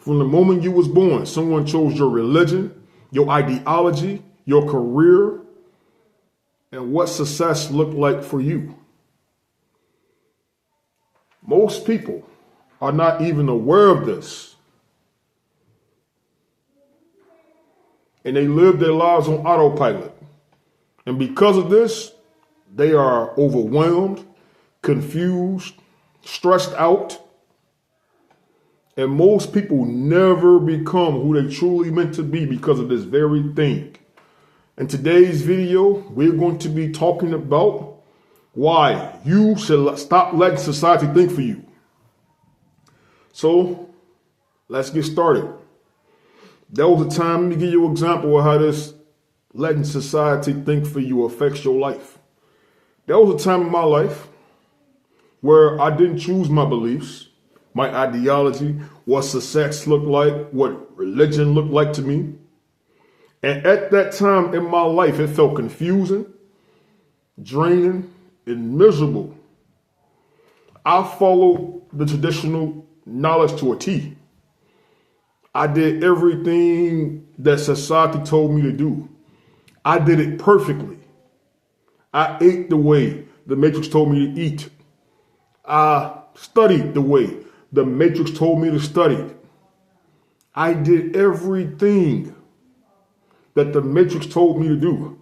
From the moment you was born, someone chose your religion, your ideology, your career, and what success looked like for you. Most people are not even aware of this. And they live their lives on autopilot. And because of this, they are overwhelmed, confused, stressed out. And most people never become who they truly meant to be because of this very thing. In today's video, we're going to be talking about why you should stop letting society think for you. So let's get started. There was a time, let me give you an example of how this letting society think for you affects your life. There was a time in my life where I didn't choose my beliefs, my ideology, what success looked like, what religion looked like to me. And at that time in my life, it felt confusing, draining, and miserable. I followed the traditional knowledge to a T. I did everything that society told me to do. I did it perfectly. I ate the way the Matrix told me to eat. I studied the way the Matrix told me to study. I did everything that the Matrix told me to do.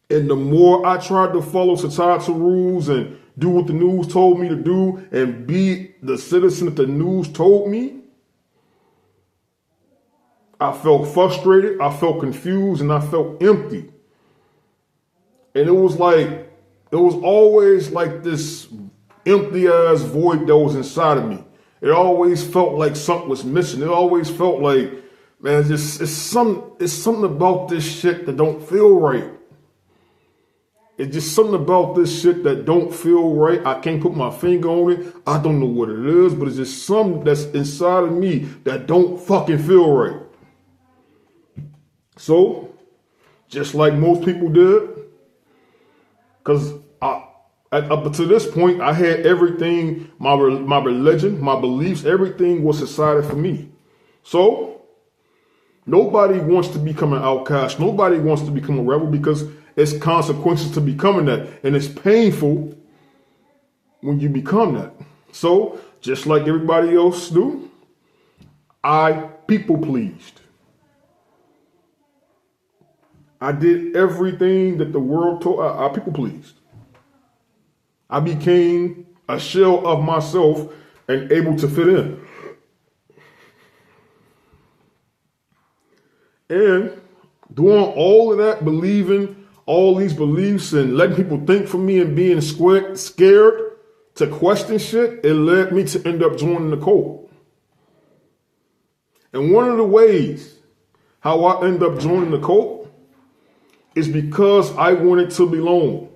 And the more I tried to follow societal rules and do what the news told me to do and be the citizen that the news told me, I felt frustrated, I felt confused, and I felt empty. And it was always like this empty ass void that was inside of me. It always felt like something was missing. It always felt like, man, it's something about this shit that don't feel right. It's just something about this shit that don't feel right. I can't put my finger on it. I don't know what it is, but it's just something that's inside of me that don't fucking feel right. So, just like most people did, because up to this point, I had everything, my religion, my beliefs, everything was decided for me. So, nobody wants to become an outcast. Nobody wants to become a rebel because it's consequences to becoming that. And it's painful when you become that. So, just like everybody else do, I people pleased. I did everything that the world told. I people pleased. I became a shell of myself and able to fit in. And doing all of that, believing all these beliefs and letting people think for me and being scared to question shit, it led me to end up joining the cult. And one of the ways how I end up joining the cult is because I wanted to belong.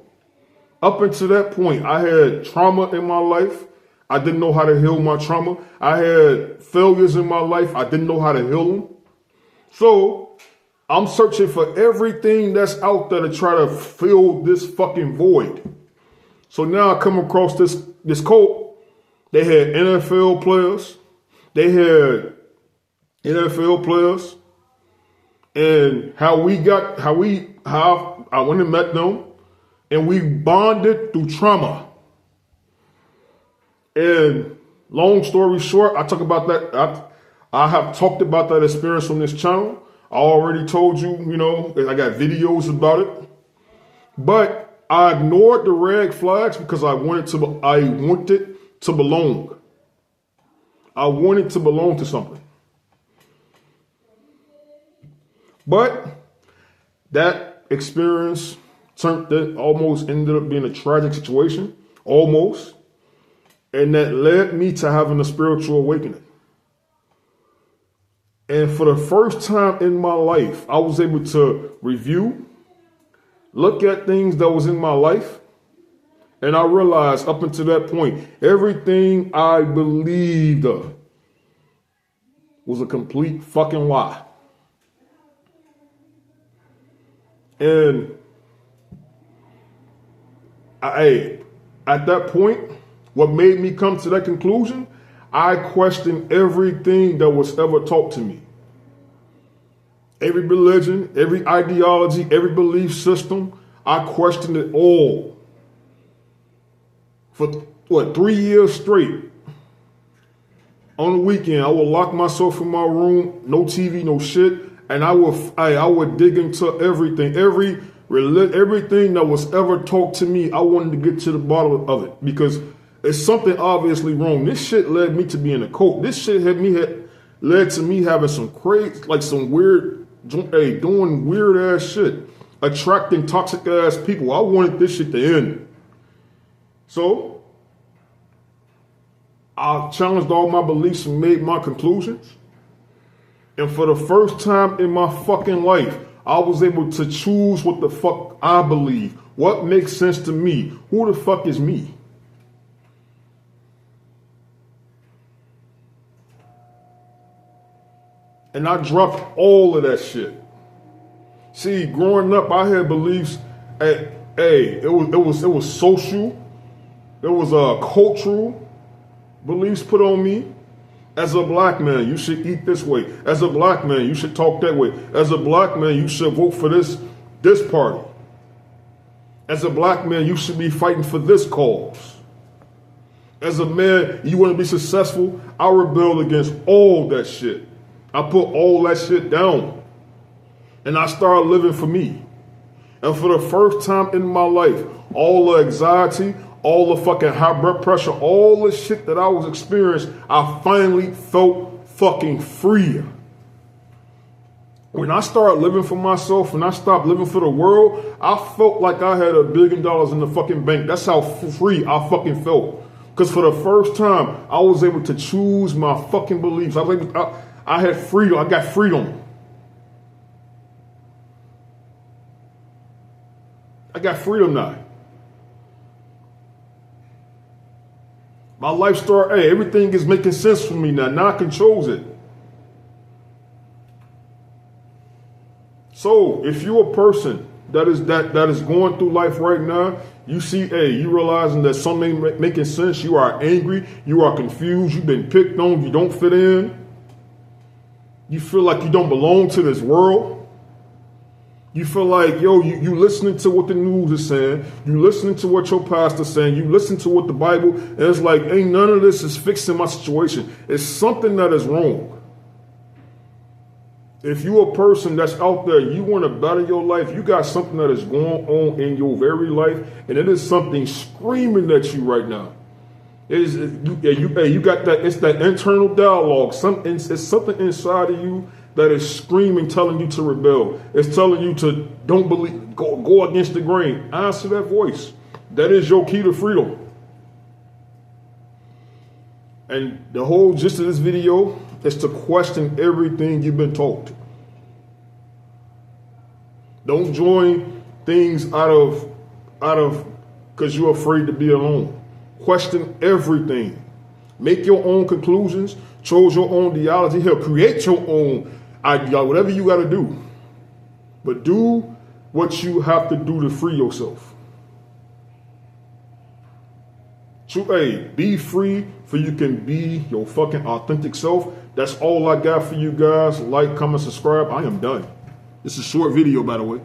Up until that point, I had trauma in my life. I didn't know how to heal my trauma. I had failures in my life. I didn't know how to heal them. So I'm searching for everything that's out there to try to fill this fucking void. So now I come across this cult. They had NFL players. And how I went and met them, and we bonded through trauma. And long story short, I talk about that. I have talked about that experience on this channel. I already told you, I got videos about it. But I ignored the red flags because I wanted to belong. I wanted to belong to something. But that experience almost ended up being a tragic situation, almost. And that led me to having a spiritual awakening. And for the first time in my life, I was able to review, look at things that was in my life. And I realized up until that point, everything I believed was a complete fucking lie. And at that point, what made me come to that conclusion, I question everything that was ever taught to me. Every religion, every ideology, every belief system, I questioned it all. For 3 years straight. On the weekend, I would lock myself in my room, no TV, no shit, and I would dig into everything, everything that was ever taught to me. I wanted to get to the bottom of it because it's something obviously wrong. This shit led me to being a cult. This shit led to me having some crazy, like some weird, doing weird ass shit, attracting toxic ass people. I wanted this shit to end. So I challenged all my beliefs and made my conclusions. And for the first time in my fucking life, I was able to choose what the fuck I believe. What makes sense to me? Who the fuck is me? And I dropped all of that shit. See, growing up, I had beliefs. It was social. It was cultural beliefs put on me. As a black man, you should eat this way. As a black man, you should talk that way. As a black man, you should vote for this party. As a black man, you should be fighting for this cause. As a man, you want to be successful. I rebelled against all that shit. I put all that shit down. And I started living for me. And for the first time in my life, all the anxiety, all the fucking high blood pressure, all the shit that I was experiencing, I finally felt fucking free. When I started living for myself and I stopped living for the world, I felt like I had $1 billion in the fucking bank. That's how free I fucking felt. Because for the first time, I was able to choose my fucking beliefs. I had freedom. I got freedom. I got freedom now. My life started, everything is making sense for me now. Now I control it. So if you're a person that is going through life right now, you see, you realizing that something ain't making sense, you are angry, you are confused, you've been picked on, you don't fit in, you feel like you don't belong to this world. You feel like, you listening to what the news is saying. You listening to what your pastor's saying. You listen to what the Bible, and it's like, ain't none of this is fixing my situation. It's something that is wrong. If you're a person that's out there, you want to better your life, you got something that is going on in your very life, and it is something screaming at you right now. You got that, it's that internal dialogue. It's something inside of you that is screaming, telling you to rebel. It's telling you to don't believe, go against the grain. Answer that voice. That is your key to freedom. And the whole gist of this video is to question everything you've been taught. Don't join things out of because you're afraid to be alone. Question everything. Make your own conclusions. Choose your own ideology. Hell, create your own idea, whatever you got to do. But do what you have to do to free yourself. Be free so you can be your fucking authentic self. That's all I got for you guys. Like, comment, subscribe. I am done. This is a short video, by the way.